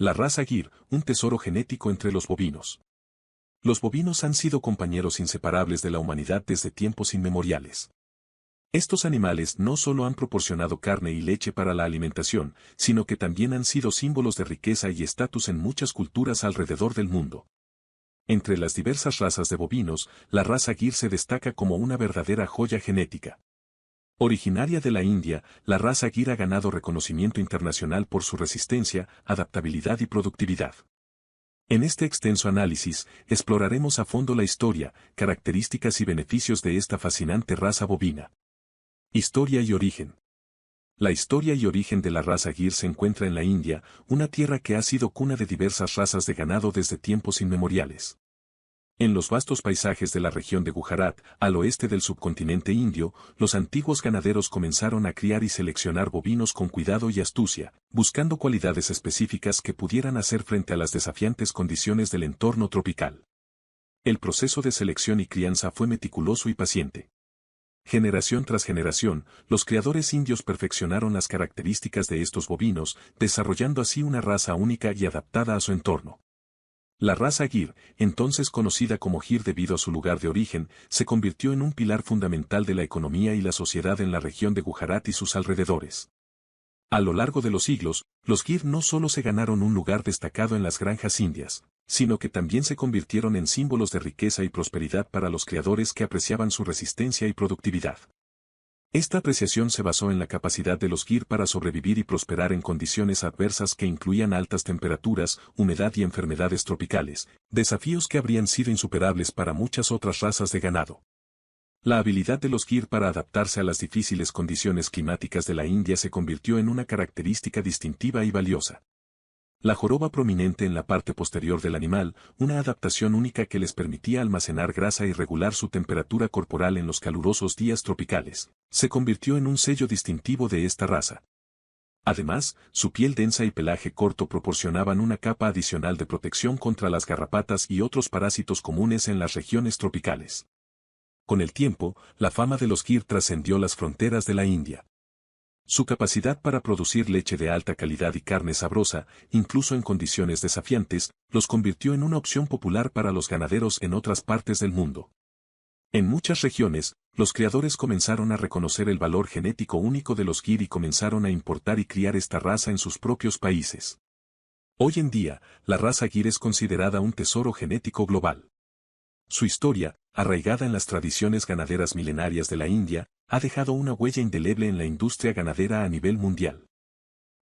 La raza Gir, un tesoro genético entre los bovinos. Los bovinos han sido compañeros inseparables de la humanidad desde tiempos inmemoriales. Estos animales no solo han proporcionado carne y leche para la alimentación, sino que también han sido símbolos de riqueza y estatus en muchas culturas alrededor del mundo. Entre las diversas razas de bovinos, la raza Gir se destaca como una verdadera joya genética. Originaria de la India, la raza Gir ha ganado reconocimiento internacional por su resistencia, adaptabilidad y productividad. En este extenso análisis, exploraremos a fondo la historia, características y beneficios de esta fascinante raza bovina. Historia y origen. La historia y origen de la raza Gir se encuentra en la India, una tierra que ha sido cuna de diversas razas de ganado desde tiempos inmemoriales. En los vastos paisajes de la región de Gujarat, al oeste del subcontinente indio, los antiguos ganaderos comenzaron a criar y seleccionar bovinos con cuidado y astucia, buscando cualidades específicas que pudieran hacer frente a las desafiantes condiciones del entorno tropical. El proceso de selección y crianza fue meticuloso y paciente. Generación tras generación, los criadores indios perfeccionaron las características de estos bovinos, desarrollando así una raza única y adaptada a su entorno. La raza Gir, entonces conocida como Gir debido a su lugar de origen, se convirtió en un pilar fundamental de la economía y la sociedad en la región de Gujarat y sus alrededores. A lo largo de los siglos, los Gir no solo se ganaron un lugar destacado en las granjas indias, sino que también se convirtieron en símbolos de riqueza y prosperidad para los criadores que apreciaban su resistencia y productividad. Esta apreciación se basó en la capacidad de los Gir para sobrevivir y prosperar en condiciones adversas que incluían altas temperaturas, humedad y enfermedades tropicales, desafíos que habrían sido insuperables para muchas otras razas de ganado. La habilidad de los Gir para adaptarse a las difíciles condiciones climáticas de la India se convirtió en una característica distintiva y valiosa. La joroba prominente en la parte posterior del animal, una adaptación única que les permitía almacenar grasa y regular su temperatura corporal en los calurosos días tropicales, se convirtió en un sello distintivo de esta raza. Además, su piel densa y pelaje corto proporcionaban una capa adicional de protección contra las garrapatas y otros parásitos comunes en las regiones tropicales. Con el tiempo, la fama de los Gir trascendió las fronteras de la India. Su capacidad para producir leche de alta calidad y carne sabrosa, incluso en condiciones desafiantes, los convirtió en una opción popular para los ganaderos en otras partes del mundo. En muchas regiones, los criadores comenzaron a reconocer el valor genético único de los Gir y comenzaron a importar y criar esta raza en sus propios países. Hoy en día, la raza Gir es considerada un tesoro genético global. Su historia, arraigada en las tradiciones ganaderas milenarias de la India, ha dejado una huella indeleble en la industria ganadera a nivel mundial.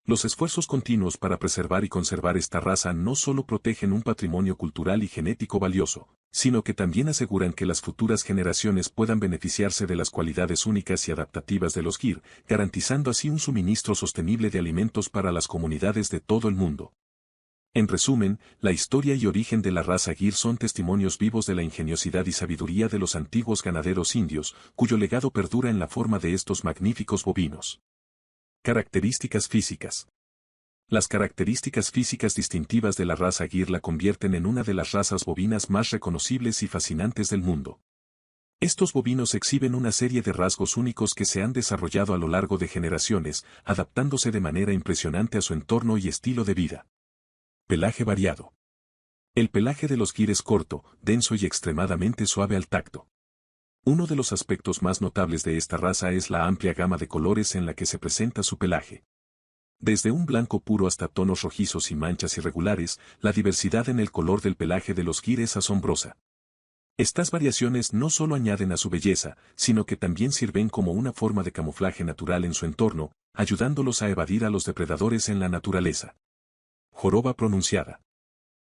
Los esfuerzos continuos para preservar y conservar esta raza no solo protegen un patrimonio cultural y genético valioso, sino que también aseguran que las futuras generaciones puedan beneficiarse de las cualidades únicas y adaptativas de los Gir, garantizando así un suministro sostenible de alimentos para las comunidades de todo el mundo. En resumen, la historia y origen de la raza Gir son testimonios vivos de la ingeniosidad y sabiduría de los antiguos ganaderos indios, cuyo legado perdura en la forma de estos magníficos bovinos. Características físicas. Las características físicas distintivas de la raza Gir la convierten en una de las razas bovinas más reconocibles y fascinantes del mundo. Estos bovinos exhiben una serie de rasgos únicos que se han desarrollado a lo largo de generaciones, adaptándose de manera impresionante a su entorno y estilo de vida. Pelaje variado. El pelaje de los Gir es corto, denso y extremadamente suave al tacto. Uno de los aspectos más notables de esta raza es la amplia gama de colores en la que se presenta su pelaje. Desde un blanco puro hasta tonos rojizos y manchas irregulares, la diversidad en el color del pelaje de los Gir es asombrosa. Estas variaciones no solo añaden a su belleza, sino que también sirven como una forma de camuflaje natural en su entorno, ayudándolos a evadir a los depredadores en la naturaleza. Joroba pronunciada.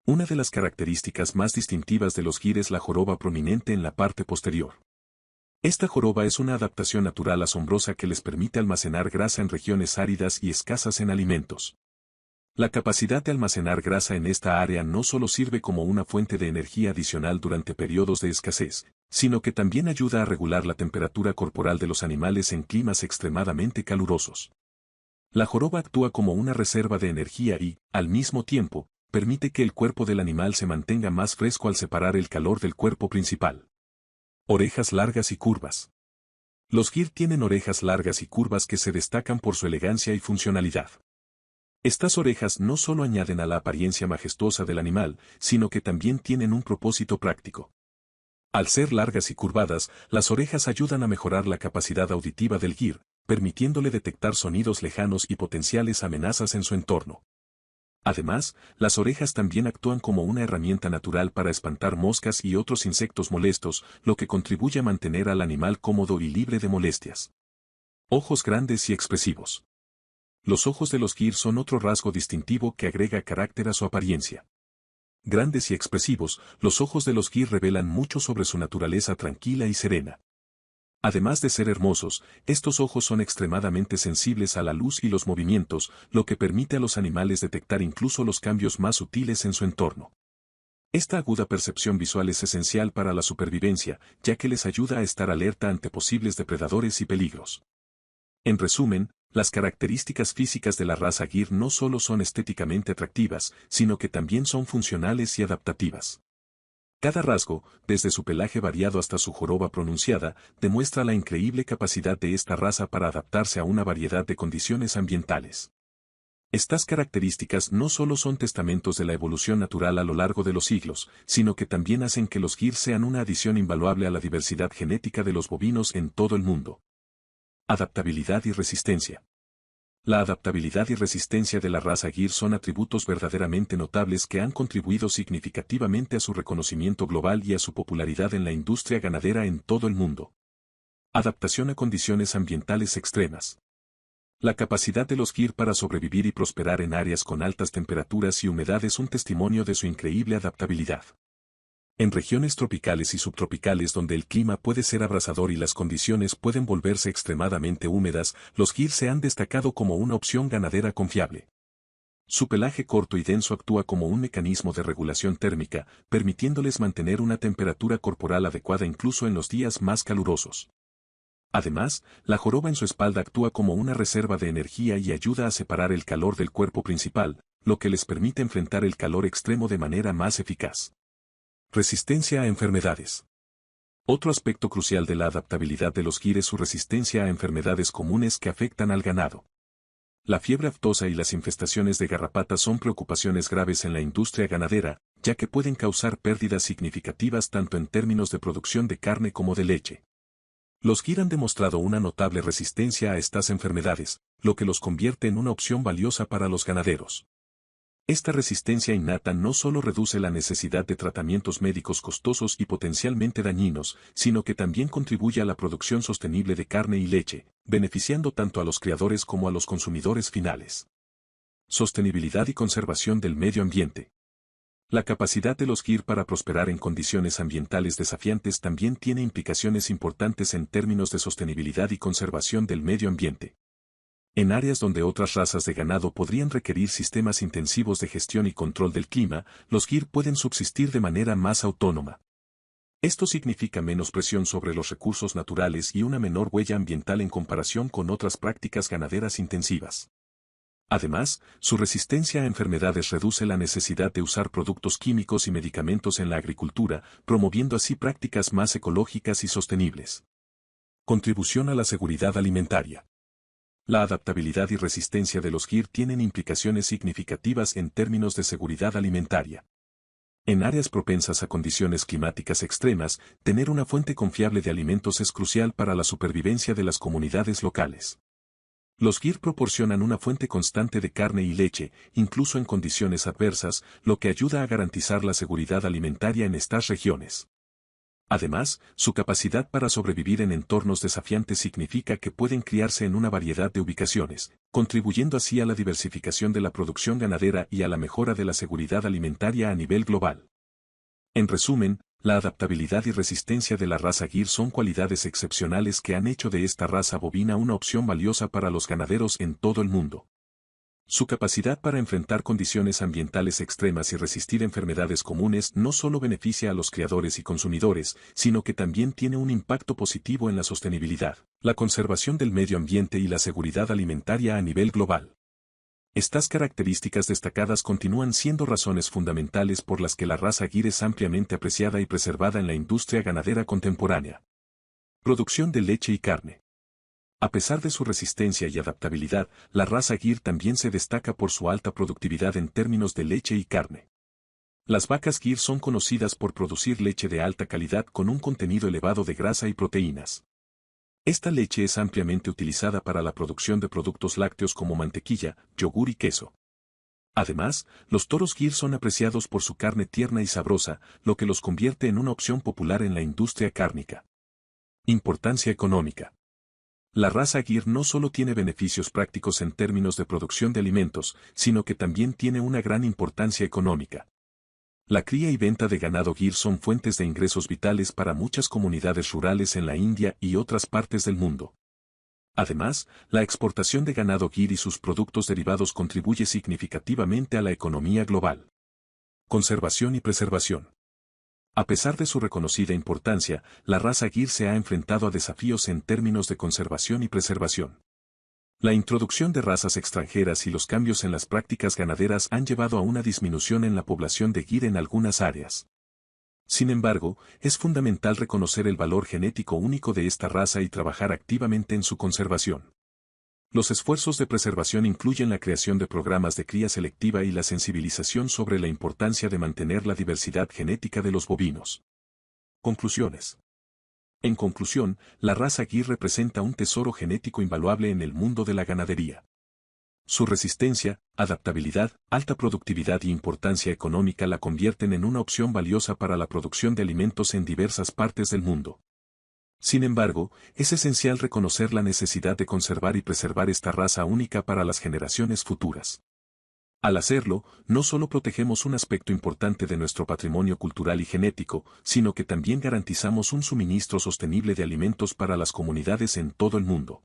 Una de las características más distintivas de los Gir es la joroba prominente en la parte posterior. Esta joroba es una adaptación natural asombrosa que les permite almacenar grasa en regiones áridas y escasas en alimentos. La capacidad de almacenar grasa en esta área no solo sirve como una fuente de energía adicional durante periodos de escasez, sino que también ayuda a regular la temperatura corporal de los animales en climas extremadamente calurosos. La joroba actúa como una reserva de energía y, al mismo tiempo, permite que el cuerpo del animal se mantenga más fresco al separar el calor del cuerpo principal. Orejas largas y curvas. Los Gir tienen orejas largas y curvas que se destacan por su elegancia y funcionalidad. Estas orejas no solo añaden a la apariencia majestuosa del animal, sino que también tienen un propósito práctico. Al ser largas y curvadas, las orejas ayudan a mejorar la capacidad auditiva del gir, permitiéndole detectar sonidos lejanos y potenciales amenazas en su entorno. Además, las orejas también actúan como una herramienta natural para espantar moscas y otros insectos molestos, lo que contribuye a mantener al animal cómodo y libre de molestias. Ojos grandes y expresivos. Los ojos de los gir son otro rasgo distintivo que agrega carácter a su apariencia. Grandes y expresivos, los ojos de los gir revelan mucho sobre su naturaleza tranquila y serena. Además de ser hermosos, estos ojos son extremadamente sensibles a la luz y los movimientos, lo que permite a los animales detectar incluso los cambios más sutiles en su entorno. Esta aguda percepción visual es esencial para la supervivencia, ya que les ayuda a estar alerta ante posibles depredadores y peligros. En resumen, las características físicas de la raza gir no solo son estéticamente atractivas, sino que también son funcionales y adaptativas. Cada rasgo, desde su pelaje variado hasta su joroba pronunciada, demuestra la increíble capacidad de esta raza para adaptarse a una variedad de condiciones ambientales. Estas características no solo son testamentos de la evolución natural a lo largo de los siglos, sino que también hacen que los gir sean una adición invaluable a la diversidad genética de los bovinos en todo el mundo. Adaptabilidad y resistencia. La adaptabilidad y resistencia de la raza gir son atributos verdaderamente notables que han contribuido significativamente a su reconocimiento global y a su popularidad en la industria ganadera en todo el mundo. Adaptación a condiciones ambientales extremas. La capacidad de los gir para sobrevivir y prosperar en áreas con altas temperaturas y humedad es un testimonio de su increíble adaptabilidad. En regiones tropicales y subtropicales donde el clima puede ser abrasador y las condiciones pueden volverse extremadamente húmedas, los gir se han destacado como una opción ganadera confiable. Su pelaje corto y denso actúa como un mecanismo de regulación térmica, permitiéndoles mantener una temperatura corporal adecuada incluso en los días más calurosos. Además, la joroba en su espalda actúa como una reserva de energía y ayuda a separar el calor del cuerpo principal, lo que les permite enfrentar el calor extremo de manera más eficaz. Resistencia a enfermedades. Otro aspecto crucial de la adaptabilidad de los gir es su resistencia a enfermedades comunes que afectan al ganado. La fiebre aftosa y las infestaciones de garrapatas son preocupaciones graves en la industria ganadera, ya que pueden causar pérdidas significativas tanto en términos de producción de carne como de leche. Los gir han demostrado una notable resistencia a estas enfermedades, lo que los convierte en una opción valiosa para los ganaderos. Esta resistencia innata no solo reduce la necesidad de tratamientos médicos costosos y potencialmente dañinos, sino que también contribuye a la producción sostenible de carne y leche, beneficiando tanto a los criadores como a los consumidores finales. Sostenibilidad y conservación del medio ambiente. La capacidad de los gir para prosperar en condiciones ambientales desafiantes también tiene implicaciones importantes en términos de sostenibilidad y conservación del medio ambiente. En áreas donde otras razas de ganado podrían requerir sistemas intensivos de gestión y control del clima, los gir pueden subsistir de manera más autónoma. Esto significa menos presión sobre los recursos naturales y una menor huella ambiental en comparación con otras prácticas ganaderas intensivas. Además, su resistencia a enfermedades reduce la necesidad de usar productos químicos y medicamentos en la agricultura, promoviendo así prácticas más ecológicas y sostenibles. Contribución a la seguridad alimentaria. La adaptabilidad y resistencia de los gir tienen implicaciones significativas en términos de seguridad alimentaria. En áreas propensas a condiciones climáticas extremas, tener una fuente confiable de alimentos es crucial para la supervivencia de las comunidades locales. Los gir proporcionan una fuente constante de carne y leche, incluso en condiciones adversas, lo que ayuda a garantizar la seguridad alimentaria en estas regiones. Además, su capacidad para sobrevivir en entornos desafiantes significa que pueden criarse en una variedad de ubicaciones, contribuyendo así a la diversificación de la producción ganadera y a la mejora de la seguridad alimentaria a nivel global. En resumen, la adaptabilidad y resistencia de la raza gir son cualidades excepcionales que han hecho de esta raza bovina una opción valiosa para los ganaderos en todo el mundo. Su capacidad para enfrentar condiciones ambientales extremas y resistir enfermedades comunes no solo beneficia a los criadores y consumidores, sino que también tiene un impacto positivo en la sostenibilidad, la conservación del medio ambiente y la seguridad alimentaria a nivel global. Estas características destacadas continúan siendo razones fundamentales por las que la raza gir es ampliamente apreciada y preservada en la industria ganadera contemporánea. Producción de leche y carne. A pesar de su resistencia y adaptabilidad, la raza Gir también se destaca por su alta productividad en términos de leche y carne. Las vacas Gir son conocidas por producir leche de alta calidad con un contenido elevado de grasa y proteínas. Esta leche es ampliamente utilizada para la producción de productos lácteos como mantequilla, yogur y queso. Además, los toros Gir son apreciados por su carne tierna y sabrosa, lo que los convierte en una opción popular en la industria cárnica. Importancia económica. La raza Gir no solo tiene beneficios prácticos en términos de producción de alimentos, sino que también tiene una gran importancia económica. La cría y venta de ganado Gir son fuentes de ingresos vitales para muchas comunidades rurales en la India y otras partes del mundo. Además, la exportación de ganado Gir y sus productos derivados contribuye significativamente a la economía global. Conservación y preservación. A pesar de su reconocida importancia, la raza Gir se ha enfrentado a desafíos en términos de conservación y preservación. La introducción de razas extranjeras y los cambios en las prácticas ganaderas han llevado a una disminución en la población de Gir en algunas áreas. Sin embargo, es fundamental reconocer el valor genético único de esta raza y trabajar activamente en su conservación. Los esfuerzos de preservación incluyen la creación de programas de cría selectiva y la sensibilización sobre la importancia de mantener la diversidad genética de los bovinos. Conclusiones. En conclusión, la raza Gir representa un tesoro genético invaluable en el mundo de la ganadería. Su resistencia, adaptabilidad, alta productividad y importancia económica la convierten en una opción valiosa para la producción de alimentos en diversas partes del mundo. Sin embargo, es esencial reconocer la necesidad de conservar y preservar esta raza única para las generaciones futuras. Al hacerlo, no solo protegemos un aspecto importante de nuestro patrimonio cultural y genético, sino que también garantizamos un suministro sostenible de alimentos para las comunidades en todo el mundo.